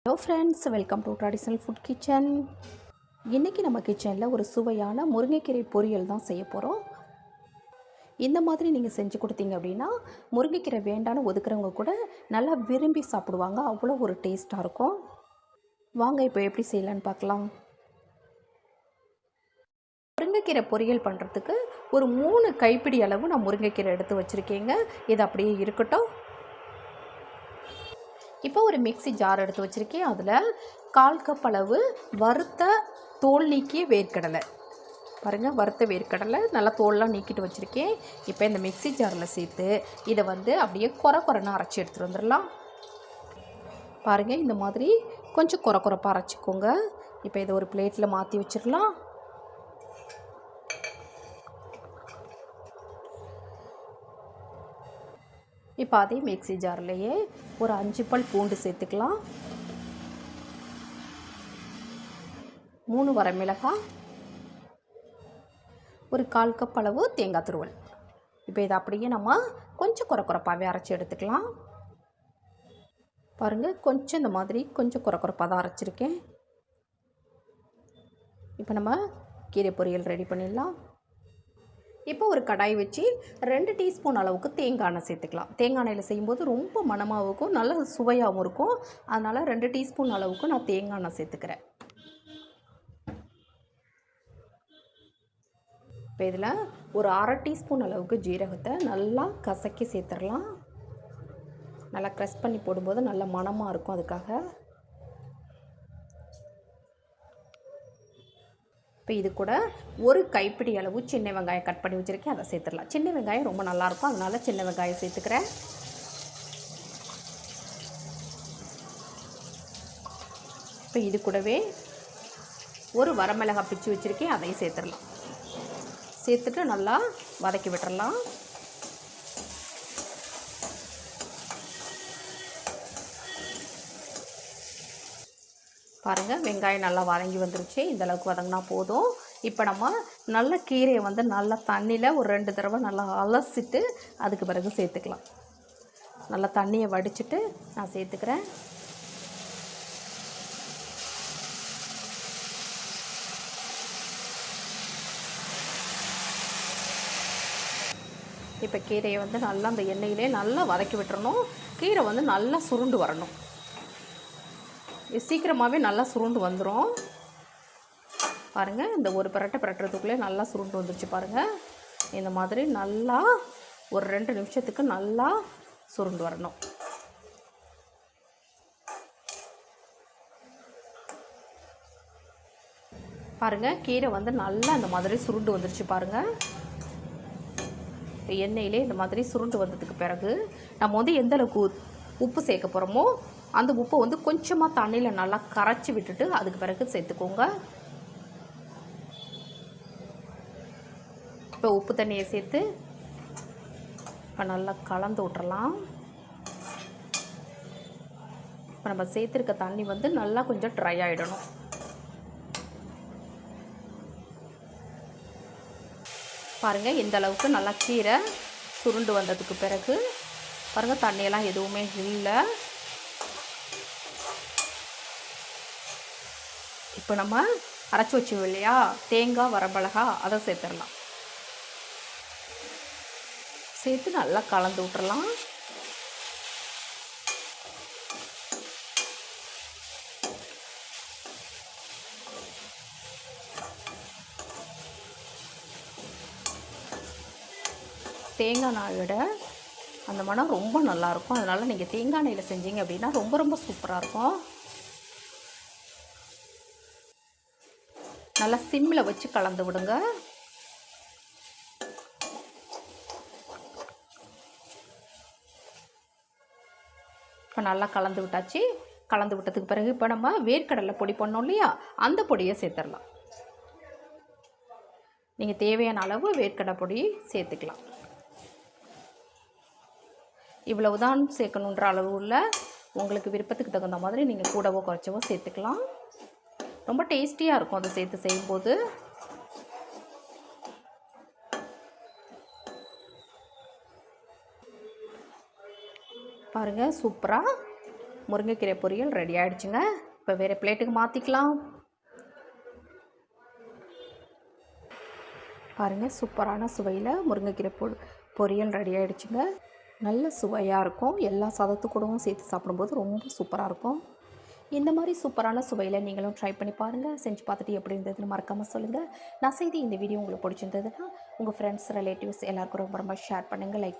Hello friends, welcome to traditional food kitchen. இன்றைக்கி நம்ம கிச்சனில் ஒரு சுவையான முருங்கைக்கீரை பொரியல் தான் செய்ய போகிறோம். இந்த மாதிரி நீங்கள் செஞ்சு கொடுத்தீங்க அப்படின்னா முருங்கைக்கீரை வேண்டான்னு ஒதுக்குறவங்க கூட நல்லா விரும்பி சாப்பிடுவாங்க. அவ்வளோ ஒரு டேஸ்ட்டாக இருக்கும். வாங்க இப்போ எப்படி செய்யலான்னு பார்க்கலாம். முருங்கைக்கீரை பொரியல் பண்ணுறதுக்கு ஒரு 3 கைப்பிடி அளவு நான் முருங்கைக்கீரை எடுத்து வச்சுருக்கேங்க. இது அப்படியே இருக்கட்டும். இப்போ ஒரு மிக்ஸி ஜார் எடுத்து வச்சுருக்கேன். அதில் 1/4 கப் அளவு வறுத்த தோல் நீக்கிய வேர்க்கடலை, பாருங்கள், வறுத்த வேர்க்கடலை நல்லா தோல்லாம் நீக்கிட்டு வச்சுருக்கேன். இப்போ இந்த மிக்ஸி ஜாரில் சேர்த்து இதை அப்படியே கொரன்னு அரைச்சி எடுத்துகிட்டு வந்துடலாம். பாருங்கள், இந்த மாதிரி கொஞ்சம் கொரப்பாக அரைச்சிக்கோங்க. இப்போ இதை ஒரு பிளேட்டில் மாற்றி வச்சிடலாம். இப்போ அதே மிக்ஸி ஜார்லேயே ஒரு 5 பல் பூண்டு சேர்த்துக்கலாம், 3 வரமிளகாய், ஒரு 1/4 கப் அளவு தேங்காய் துருவல். இப்போ இதை அப்படியே நம்ம கொஞ்சம் கொரப்பாகவே அரைச்சி எடுத்துக்கலாம். பாருங்கள், கொஞ்சம் இந்த மாதிரி கொஞ்சம் கொரப்பாக தான் அரைச்சிருக்கேன். இப்போ நம்ம கீரை பொரியல் ரெடி பண்ணிடலாம். இப்போ ஒரு கடாய் வச்சு 2 டீஸ்பூன் அளவுக்கு தேங்காய் எண்ணெய் சேர்த்துக்கலாம். தேங்காய் எண்ணெயில் செய்யும்போது ரொம்ப மணமாகவும் இருக்கும், நல்ல சுவையாகவும் இருக்கும். அதனால் 2 டீஸ்பூன் அளவுக்கு நான் தேங்காய் எண்ணெய் சேர்த்துக்கிறேன். இப்போ இதில் ஒரு 1/2 டீஸ்பூன் அளவுக்கு ஜீரகத்தை நல்லா கசக்கி சேர்த்துடலாம். நல்லா க்ரஷ் பண்ணி போடும்போது நல்ல மணமாக இருக்கும், அதுக்காக. இப்போ இது கூட ஒரு கைப்பிடி அளவு சின்ன வெங்காயம் கட் பண்ணி வச்சுருக்கேன், அதை சேர்த்துடலாம். சின்ன வெங்காயம் ரொம்ப நல்லாயிருக்கும், அதனால் சின்ன வெங்காயம் சேர்த்துக்கிறேன். இப்போ இது கூடவே ஒரு வரமிளகாய் பிச்சு வச்சுருக்கேன், அதையும் சேர்த்துடலாம். சேர்த்துட்டு நல்லா வதக்கி விட்டுறலாம். பாருங்கள், வெங்காயம் நல்லா வதங்கி வந்துருச்சு. இந்தளவுக்கு வதங்கினா போதும். இப்போ நம்ம நல்ல கீரையை நல்லா தண்ணியில் ஒரு 2 தடவை நல்லா அலசிட்டு அதுக்கு பிறகு சேர்த்துக்கலாம். நல்லா தண்ணியை வடிச்சிட்டு நான் சேர்த்துக்கிறேன். இப்போ கீரையை நல்லா அந்த எண்ணெயிலே நல்லா வதக்கி விட்டுறணும். கீரை நல்லா சுருண்டு வரணும். சீக்கிரமாகவே நல்லா சுருண்டு வந்துடும். பாருங்கள், இந்த ஒரு பிரட்டுறதுக்குள்ளே நல்லா சுருண்டு வந்துருச்சு. பாருங்கள், இந்த மாதிரி நல்லா ஒரு 2 நிமிஷத்துக்கு நல்லா சுருண்டு வரணும். பாருங்கள், கீரை நல்லா இந்த மாதிரி சுருண்டு வந்துருச்சு. பாருங்கள், எண்ணெயிலே இந்த மாதிரி சுருண்டு வந்ததுக்கு பிறகு நம்ம எந்த அளவுக்கு உப்பு சேர்க்க போகிறோமோ அந்த உப்பை கொஞ்சமாக தண்ணியில் நல்லா கரைச்சி விட்டுட்டு அதுக்கு பிறகு சேர்த்துக்கோங்க. இப்போ உப்பு தண்ணியை சேர்த்து இப்போ நல்லா கலந்து விட்டுறலாம். இப்போ நம்ம சேர்த்துருக்க தண்ணி நல்லா கொஞ்சம் ட்ரை ஆகிடணும். பாருங்கள், இந்த அளவுக்கு நல்லா கீரை சுருண்டு வந்ததுக்கு பிறகு பாருங்கள், தண்ணியெல்லாம் எதுவுமே இல்லை. இப்போ நம்ம அரைச்சி வச்சோம் இல்லையா தேங்காய் வரமிளகாய், அதை சேர்த்துடலாம். சேர்த்து நல்லா கலந்து விட்டுறலாம். தேங்காய் எண்ணெயை விட அந்த மணம் ரொம்ப நல்லாயிருக்கும். அதனால் நீங்கள் தேங்காய் எண்ணெயில் செஞ்சீங்க அப்படின்னா ரொம்ப சூப்பராக இருக்கும். நல்லா சிம்மில் வச்சு கலந்து விடுங்க. இப்போ நல்லா கலந்து விட்டாச்சு. கலந்து விட்டதுக்கு பிறகு இப்போ நம்ம வேர்க்கடலை பொடி பண்ணோம் இல்லையா, அந்த பொடியை சேர்த்துடலாம். நீங்கள் தேவையான அளவு வேர்க்கடலை பொடி சேர்த்துக்கலாம். இவ்வளவுதான் சேர்க்கணுன்ற அளவு இல்லை, உங்களுக்கு விருப்பத்துக்கு தகுந்த மாதிரி நீங்கள் கூடவோ குறைச்சவோ சேர்த்துக்கலாம். ரொம்ப டேஸ்டியாக இருக்கும் அதை சேர்த்து செய்யும்போது. பாருங்கள், சூப்பராக முருங்கைக்கீரை பொரியல் ரெடி ஆகிடுச்சுங்க. இப்போ வேறு பிளேட்டுக்கு மாற்றிக்கலாம். பாருங்கள், சூப்பரான சுவையில் முருங்கைக்கீரை பொரியல் ரெடி ஆகிடுச்சுங்க. நல்ல சுவையாக இருக்கும். எல்லா சாதத்து கூடவும் சேர்த்து சாப்பிடும்போது ரொம்ப சூப்பராக இருக்கும். இந்த மாதிரி சூப்பரான சுவையில் நீங்களும் ட்ரை பண்ணி பாருங்கள். செஞ்சு பார்த்துட்டு எப்படி இருந்ததுன்னு மறக்காமல் சொல்லுங்கள். நான் செய்த இந்த வீடியோ உங்களுக்கு பிடிச்சிருந்ததுன்னா உங்கள் ஃப்ரெண்ட்ஸ், ரிலேட்டிவ்ஸ் எல்லாருக்கும் ரொம்ப ரொம்ப ஷேர் பண்ணுங்கள். லைக்